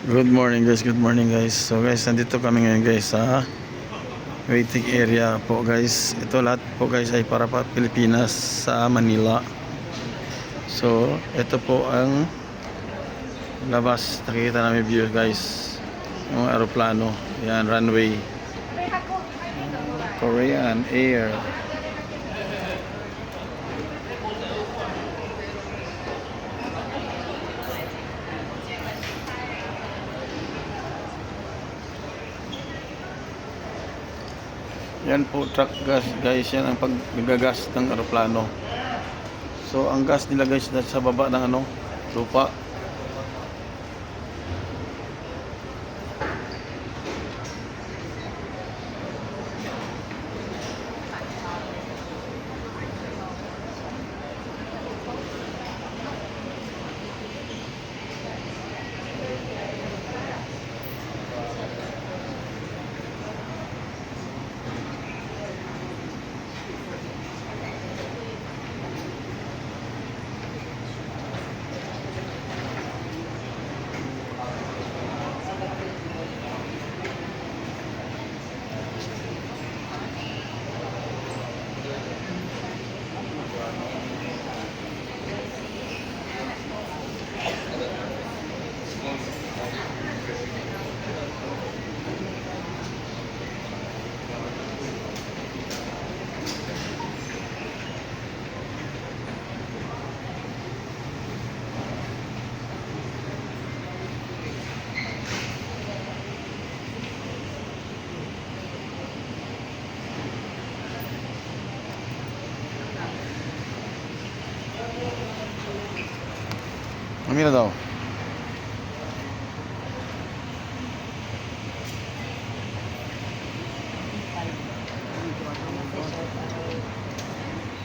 Good morning guys. So guys, nandito kami ngayon guys sa waiting area po guys. Ito lahat po guys ay para pa Pilipinas sa Manila. So, ito po ang labas. Nakikita namin view guys. Yung aeroplano. Yan, runway. Korean Air. Yan po truck gas guys, yan ang paggagas ng aeroplano. So ang gas nila guys sa baba ng lupa. Mira daw.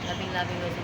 Labing-labing